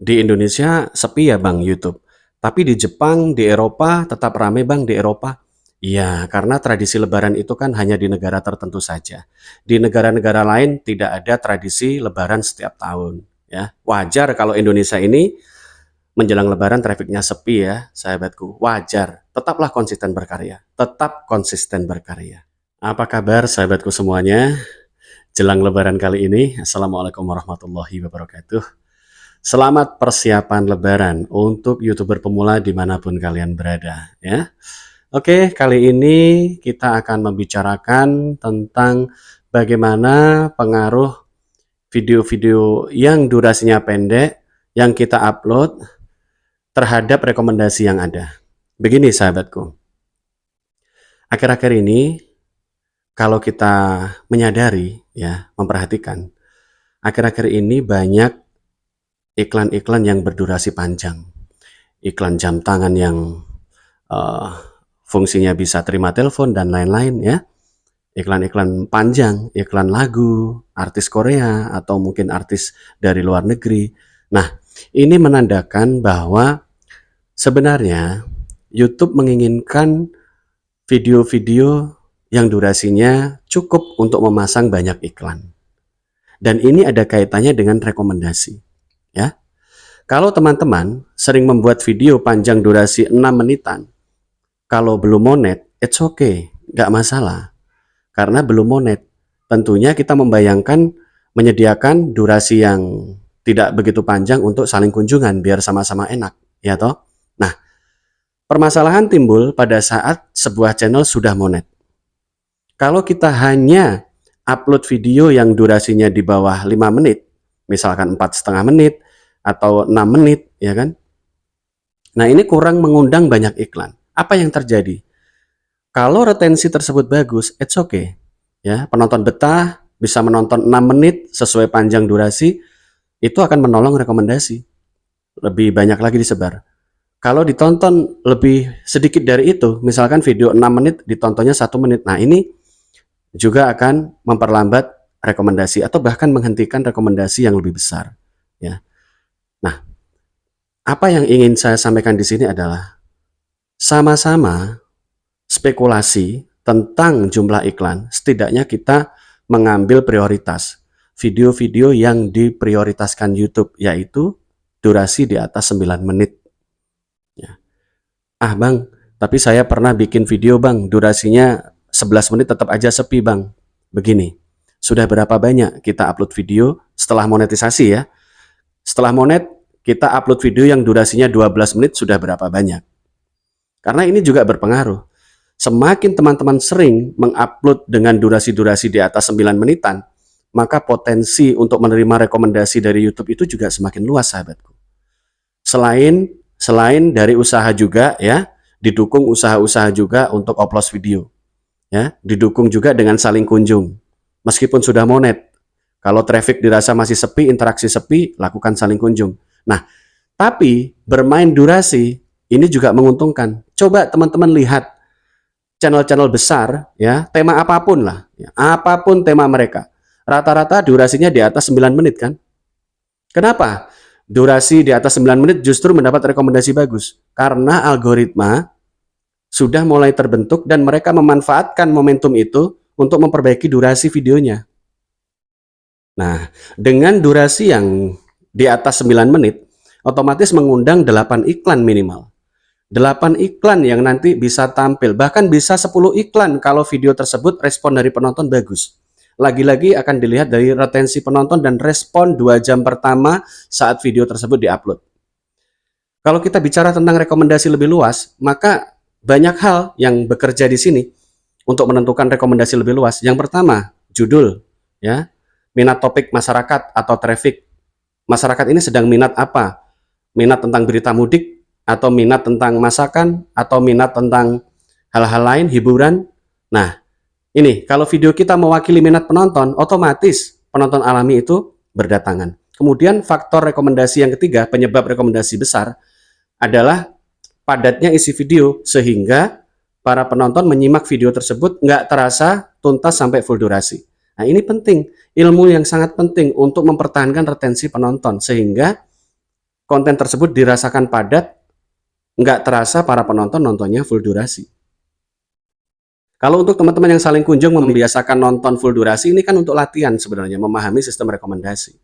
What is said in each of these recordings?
Di Indonesia sepi ya Bang YouTube. Tapi di Jepang, di Eropa tetap rame Bang di Eropa. Iya, karena tradisi Lebaran itu kan hanya di negara tertentu saja. Di negara-negara lain tidak ada tradisi Lebaran setiap tahun. Ya, wajar kalau Indonesia ini menjelang Lebaran trafiknya sepi ya, sahabatku. Wajar. Tetaplah konsisten berkarya. Tetap konsisten berkarya. Apa kabar sahabatku semuanya? Jelang Lebaran kali ini, Assalamualaikum warahmatullahi wabarakatuh. Selamat persiapan Lebaran untuk YouTuber pemula dimanapun kalian berada ya. Oke, kali ini kita akan membicarakan tentang bagaimana pengaruh video-video yang durasinya pendek yang kita upload terhadap rekomendasi yang ada. Begini sahabatku, akhir-akhir ini kalau kita menyadari ya, memperhatikan, akhir-akhir ini banyak iklan-iklan yang berdurasi panjang, iklan jam tangan yang fungsinya bisa terima telepon dan lain-lain ya, iklan-iklan panjang, iklan lagu, artis Korea atau mungkin artis dari luar negeri. Nah, ini menandakan bahwa sebenarnya YouTube menginginkan video-video yang durasinya cukup untuk memasang banyak iklan. Dan ini ada kaitannya dengan rekomendasi. Ya, kalau teman-teman sering membuat video panjang durasi 6 menitan, kalau belum monet, it's okay, nggak masalah. Karena belum monet, tentunya kita membayangkan menyediakan durasi yang tidak begitu panjang untuk saling kunjungan, biar sama-sama enak, ya toh? Nah, permasalahan timbul pada saat sebuah channel sudah monet. Kalau kita hanya upload video yang durasinya di bawah 5 menit, misalkan 4,5 menit, atau 6 menit, ya kan? Nah, ini kurang mengundang banyak iklan. Apa yang terjadi? Kalau retensi tersebut bagus, it's okay. Ya, penonton betah, bisa menonton 6 menit sesuai panjang durasi, itu akan menolong rekomendasi. Lebih banyak lagi disebar. Kalau ditonton lebih sedikit dari itu, misalkan video 6 menit ditontonnya 1 menit. Nah, ini juga akan memperlambat rekomendasi atau bahkan menghentikan rekomendasi yang lebih besar, ya. Nah, apa yang ingin saya sampaikan di sini adalah sama-sama spekulasi tentang jumlah iklan. Setidaknya kita mengambil prioritas video-video yang diprioritaskan YouTube, yaitu durasi di atas 9 menit. Ya. Ah Bang, tapi saya pernah bikin video Bang, durasinya 11 menit tetap aja sepi Bang. Begini, sudah berapa banyak kita upload video setelah monetisasi ya? Setelah monet, kita upload video yang durasinya 12 menit sudah berapa banyak. Karena ini juga berpengaruh. Semakin teman-teman sering mengupload dengan durasi-durasi di atas 9 menitan, maka potensi untuk menerima rekomendasi dari YouTube itu juga semakin luas, sahabatku. Selain dari usaha juga ya, didukung usaha-usaha juga untuk upload video. Ya, didukung juga dengan saling kunjung. Meskipun sudah monet, kalau traffic dirasa masih sepi, interaksi sepi, lakukan saling kunjung. Nah, tapi bermain durasi ini juga menguntungkan. Coba teman-teman lihat channel-channel besar, ya, tema apapun lah, ya, apapun tema mereka, rata-rata durasinya di atas 9 menit kan? Kenapa? Durasi di atas 9 menit justru mendapat rekomendasi bagus. Karena algoritma sudah mulai terbentuk dan mereka memanfaatkan momentum itu untuk memperbaiki durasi videonya. Nah, dengan durasi yang di atas 9 menit, otomatis mengundang 8 iklan minimal. 8 iklan yang nanti bisa tampil, bahkan bisa 10 iklan kalau video tersebut respon dari penonton bagus. Lagi-lagi akan dilihat dari retensi penonton dan respon 2 jam pertama saat video tersebut diupload. Kalau kita bicara tentang rekomendasi lebih luas, maka banyak hal yang bekerja di sini untuk menentukan rekomendasi lebih luas. Yang pertama, judul, ya, minat topik masyarakat atau traffic. Masyarakat ini sedang minat apa? Minat tentang berita mudik, atau minat tentang masakan, atau minat tentang hal-hal lain, hiburan. Nah, ini kalau video kita mewakili minat penonton, otomatis penonton alami itu berdatangan. Kemudian faktor rekomendasi yang ketiga, penyebab rekomendasi besar adalah padatnya isi video, sehingga para penonton menyimak video tersebut nggak terasa tuntas sampai full durasi. Nah, ini penting, ilmu yang sangat penting untuk mempertahankan retensi penonton, sehingga konten tersebut dirasakan padat, nggak terasa para penonton nontonnya full durasi. Kalau untuk teman-teman yang saling kunjung membiasakan nonton full durasi, ini kan untuk latihan sebenarnya, memahami sistem rekomendasi.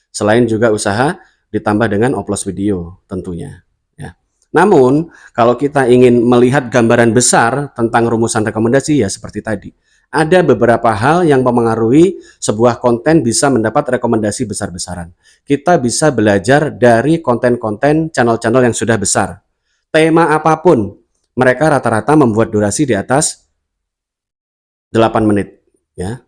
Selain juga usaha ditambah dengan upload video tentunya. Ya. Namun, kalau kita ingin melihat gambaran besar tentang rumusan rekomendasi, ya seperti tadi. Ada beberapa hal yang memengaruhi sebuah konten bisa mendapat rekomendasi besar-besaran. Kita bisa belajar dari konten-konten channel-channel yang sudah besar. Tema apapun, mereka rata-rata membuat durasi di atas 8 menit. Ya.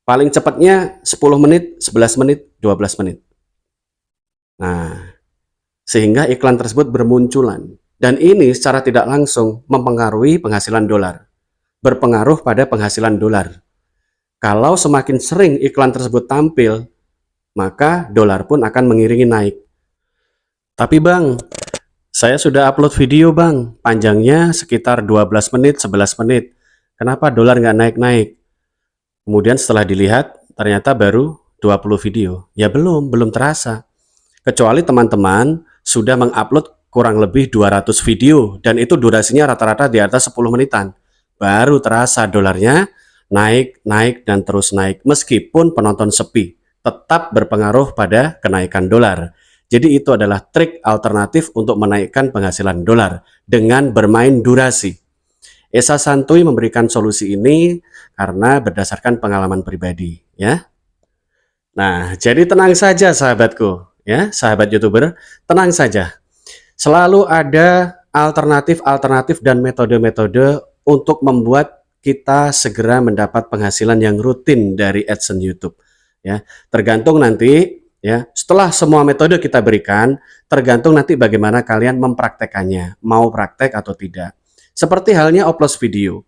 Paling cepatnya 10 menit, 11 menit, 12 menit. Nah, sehingga iklan tersebut bermunculan. Dan ini secara tidak langsung mempengaruhi penghasilan dolar. Berpengaruh pada penghasilan dolar. Kalau semakin sering iklan tersebut tampil, maka dolar pun akan mengiringi naik. Tapi bang, saya sudah upload video bang, panjangnya sekitar 12 menit, 11 menit. Kenapa dolar nggak naik-naik? Kemudian setelah dilihat, ternyata baru 20 video. Ya belum terasa. Kecuali teman-teman sudah mengupload kurang lebih 200 video, dan itu durasinya rata-rata di atas 10 menitan. Baru terasa dolarnya naik, dan terus naik. Meskipun penonton sepi, tetap berpengaruh pada kenaikan dolar. Jadi itu adalah trik alternatif untuk menaikkan penghasilan dolar dengan bermain durasi. Esa Santuy memberikan solusi ini karena berdasarkan pengalaman pribadi, ya. Nah, jadi tenang saja sahabatku, ya, sahabat YouTuber, tenang saja. Selalu ada alternatif-alternatif dan metode-metode untuk membuat kita segera mendapat penghasilan yang rutin dari AdSense YouTube, ya. Tergantung nanti, ya, setelah semua metode kita berikan, tergantung nanti bagaimana kalian mempraktekannya, mau praktek atau tidak. Seperti halnya upload video.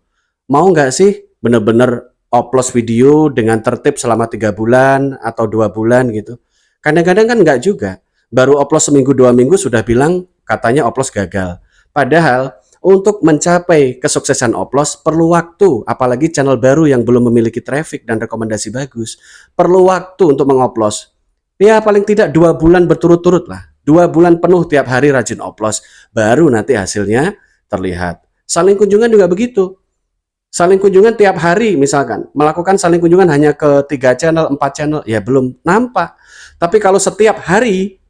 Mau nggak sih bener-bener upload video dengan tertib selama 3 bulan atau 2 bulan gitu? Kadang-kadang kan nggak juga. Baru upload seminggu 2 minggu sudah bilang katanya upload gagal. Padahal untuk mencapai kesuksesan upload perlu waktu, apalagi channel baru yang belum memiliki traffic dan rekomendasi bagus. Perlu waktu untuk mengupload. Ya paling tidak 2 bulan berturut-turut lah. 2 bulan penuh tiap hari rajin upload. Baru nanti hasilnya terlihat. Saling kunjungan juga begitu. Saling kunjungan tiap hari misalkan. Melakukan saling kunjungan hanya ke 3 channel, 4 channel. Ya belum nampak. Tapi kalau setiap hari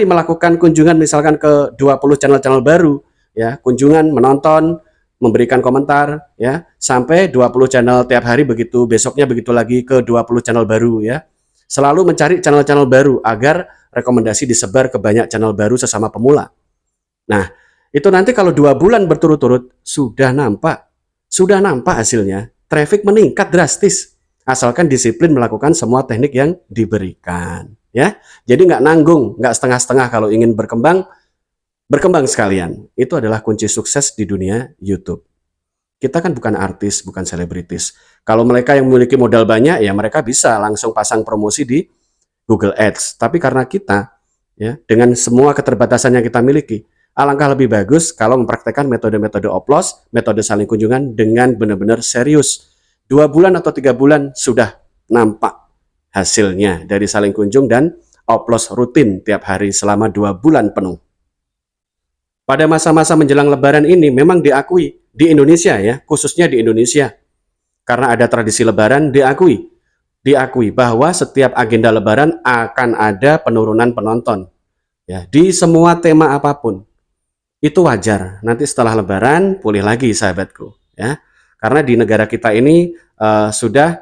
melakukan kunjungan misalkan ke 20 channel-channel baru. Ya, kunjungan, menonton, memberikan komentar. Ya, sampai 20 channel tiap hari begitu. Besoknya begitu lagi ke 20 channel baru ya. Selalu mencari channel-channel baru agar rekomendasi disebar ke banyak channel baru sesama pemula. Nah, itu nanti kalau 2 bulan berturut-turut sudah nampak hasilnya. Traffic meningkat drastis. Asalkan disiplin melakukan semua teknik yang diberikan. Ya, jadi nggak nanggung, nggak setengah-setengah kalau ingin berkembang sekalian. Itu adalah kunci sukses di dunia YouTube. Kita kan bukan artis, bukan selebritis. Kalau mereka yang memiliki modal banyak, ya mereka bisa langsung pasang promosi di Google Ads. Tapi karena kita, ya, dengan semua keterbatasan yang kita miliki, alangkah lebih bagus kalau mempraktekkan metode-metode oplos, metode saling kunjungan dengan benar-benar serius. 2 bulan atau 3 bulan sudah nampak hasilnya dari saling kunjung dan oplos rutin tiap hari selama 2 bulan penuh. Pada masa-masa menjelang lebaran ini memang diakui di Indonesia ya, khususnya di Indonesia. Karena ada tradisi lebaran diakui bahwa setiap agenda lebaran akan ada penurunan penonton. Ya, di semua tema apapun. Itu wajar. Nanti setelah lebaran pulih lagi sahabatku, ya. Karena di negara kita ini sudah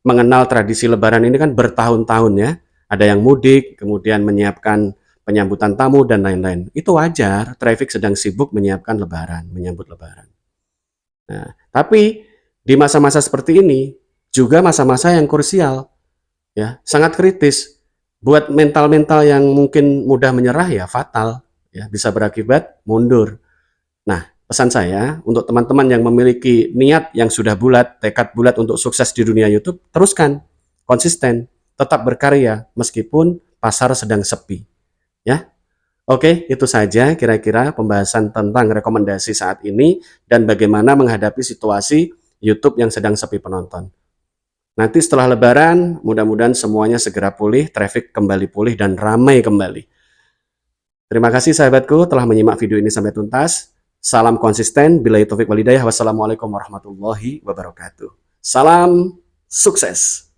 mengenal tradisi lebaran ini kan bertahun-tahun ya. Ada yang mudik, kemudian menyiapkan penyambutan tamu dan lain-lain. Itu wajar, traffic sedang sibuk menyiapkan lebaran, menyambut lebaran. Nah, tapi di masa-masa seperti ini juga masa-masa yang krusial, ya, sangat kritis. Buat mental-mental yang mungkin mudah menyerah ya fatal, ya, bisa berakibat mundur. Nah, pesan saya untuk teman-teman yang memiliki niat yang sudah bulat, tekad bulat untuk sukses di dunia YouTube, teruskan, konsisten, tetap berkarya meskipun pasar sedang sepi. Ya, oke, itu saja kira-kira pembahasan tentang rekomendasi saat ini dan bagaimana menghadapi situasi YouTube yang sedang sepi penonton. Nanti setelah lebaran, mudah-mudahan semuanya segera pulih, traffic kembali pulih dan ramai kembali. Terima kasih sahabatku telah menyimak video ini sampai tuntas. Salam konsisten, billahi taufik walhidayah. Wassalamualaikum warahmatullahi wabarakatuh. Salam sukses.